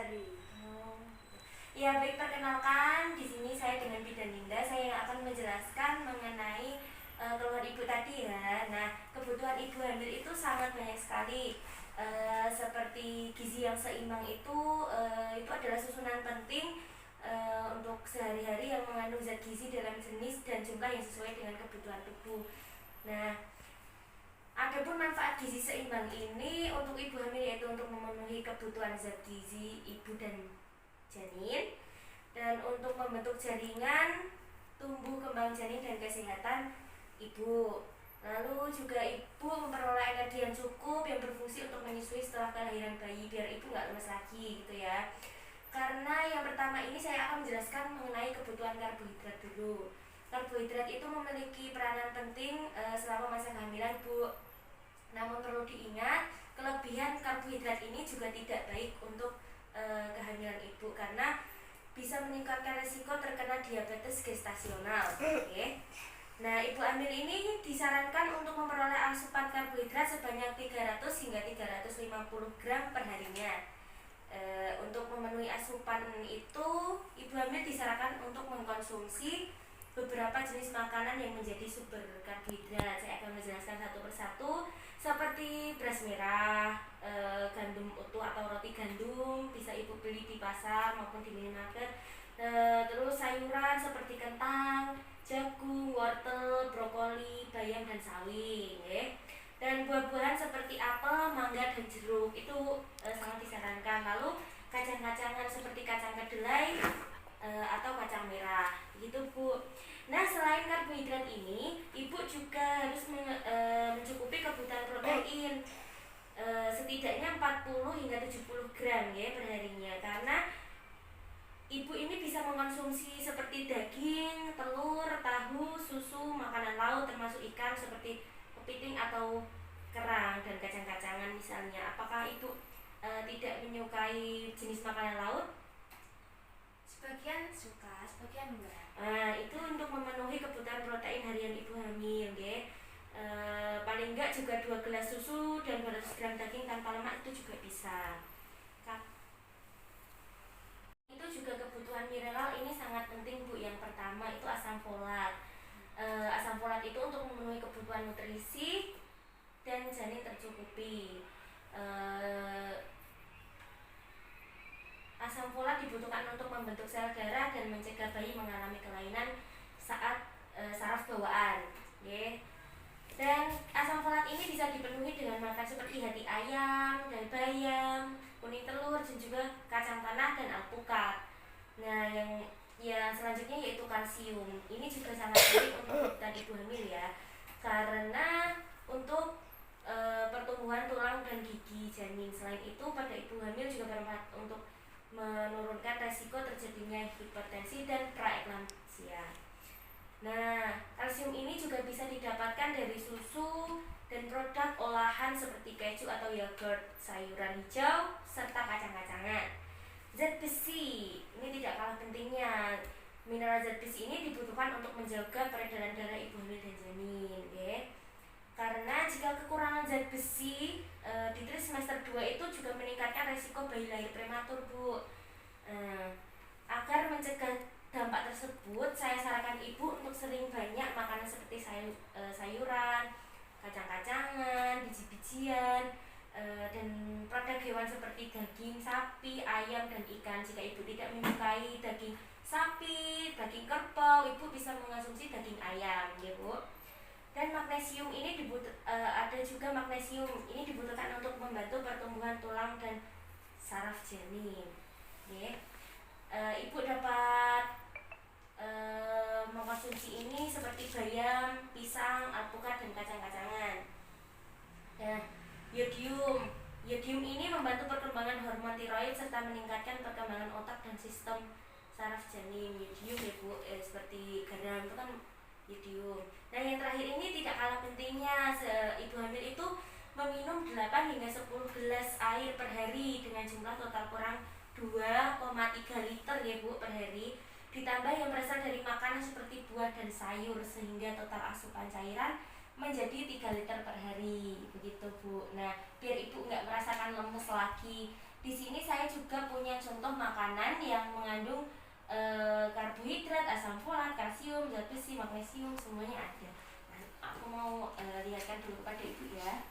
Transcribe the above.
Sari. Oh. Ya, baik, perkenalkan, di sini saya dengan Bidan Linda. Saya yang akan menjelaskan mengenai keluhan ibu tadi ya. Nah, kebutuhan ibu hamil itu sangat banyak sekali. Seperti gizi yang seimbang itu adalah susunan penting untuk sehari-hari yang mengandung zat gizi dalam jenis dan jumlah yang sesuai dengan kebutuhan tubuh. Nah, adapun manfaat gizi seimbang ini untuk ibu hamil yaitu untuk memenuhi kebutuhan zat gizi ibu dan janin, dan untuk membentuk jaringan tumbuh kembang janin dan kesehatan ibu. Lalu juga ibu memperoleh energi yang cukup yang berfungsi untuk menyusui setelah kelahiran bayi biar ibu nggak lemes lagi gitu ya. Karena yang pertama ini saya akan menjelaskan mengenai kebutuhan karbohidrat dulu. Karbohidrat itu memiliki peranan penting selama masa kehamilan bu. Namun perlu diingat, kelebihan karbohidrat ini juga tidak baik untuk kehamilan ibu karena bisa meningkatkan resiko terkena diabetes gestasional. Oke. Nah, ibu hamil ini disarankan untuk memperoleh asupan karbohidrat sebanyak 300 hingga 350 gram per harinya. Untuk memenuhi asupan itu, ibu hamil disarankan untuk mengkonsumsi beberapa jenis makanan yang menjadi sumber karbohidrat. Saya akan menjelaskan satu persatu, seperti beras merah, gandum utuh atau roti gandum bisa ibu beli di pasar maupun di minimarket. Terus sayuran seperti kentang, jagung, wortel, brokoli, bayam dan sawi, ya. Dan buah-buahan seperti apel, mangga dan jeruk itu sangat disarankan. Lalu kacang-kacangan seperti kacang kedelai atau kacang merah, gitu bu. Nah, selain karbohidrat ini, ibu juga harus mencukupi kebutuhan protein setidaknya 40 hingga 70 gram ya per harinya, karena ibu ini bisa mengkonsumsi seperti daging, telur, tahu, susu, makanan laut termasuk ikan seperti kepiting atau kerang dan kacang-kacangan misalnya. Apakah ibu tidak menyukai jenis makanan laut? Sebagian suka, sebagian enggak. Itu untuk memenuhi kebutuhan protein harian ibu hamil, ya. Paling enggak juga 2 gelas susu dan 200 gram daging tanpa lemak itu juga bisa. Itu juga kebutuhan mineral ini sangat penting bu. Yang pertama itu asam folat. Asam folat itu untuk memenuhi kebutuhan nutrisi dan janin tercukupi. Asam folat dibutuhkan untuk membentuk sel darah dan mencegah bayi mengalami kelainan saat saraf bawaan, ya. Dan asam folat ini bisa dipenuhi dengan makan seperti hati ayam dan bayam, kuning telur dan juga kacang tanah dan alpukat. Nah, yang selanjutnya yaitu kalsium. Ini juga sangat penting untuk kebutuhan ibu hamil ya, karena untuk pertumbuhan tulang dan gigi janin. Selain itu, pada ibu hamil juga bermanfaat untuk menurunkan resiko terjadinya hipertensi dan praeklamsia. Nah, kalsium ini juga bisa didapatkan dari susu dan produk olahan seperti keju atau yogurt, sayuran hijau, serta kacang-kacangan. Zat besi ini tidak kalah pentingnya. Mineral zat besi ini dibutuhkan untuk menjaga peredaran darah ibu hamil dan janin, ya. Karena jika kekurangan zat besi di trimester 2 itu juga meningkatkan resiko bayi lahir prematur bu. Agar mencegah dampak tersebut, saya sarankan ibu untuk sering banyak makanan seperti sayuran, kacang-kacangan, biji-bijian, dan produk hewan seperti daging sapi, ayam, dan ikan. Jika ibu tidak menyukai daging sapi, daging kerbau, ibu bisa mengonsumsi daging ayam, ya bu. Dan magnesium ini ada juga magnesium ini dibutuhkan untuk membantu pertumbuhan tulang dan saraf janin, ya. Ibu dapat mengkonsumsi ini seperti bayam, pisang, alpukat, dan kacang-kacangan. Nah, yodium ini membantu perkembangan hormon tiroid serta meningkatkan perkembangan otak dan sistem saraf janin. Yodium ya bu, seperti garam itu kan yodium. Nah, yang terakhir ini tidak kalah pentingnya. Ibu hamil itu meminum 8 hingga 10 gelas air per hari dengan jumlah total kurang 2,3 liter ya bu per hari, ditambah yang berasal dari makanan seperti buah dan sayur, sehingga total asupan cairan menjadi 3 liter per hari, begitu bu. Nah, biar ibu nggak merasakan lemes lagi Di sini saya juga punya contoh makanan yang mengandung karbohidrat, asam folat, kalsium, zat besi, magnesium, semuanya ada. Nah, aku mau lihatkan dulu kepada ibu ya.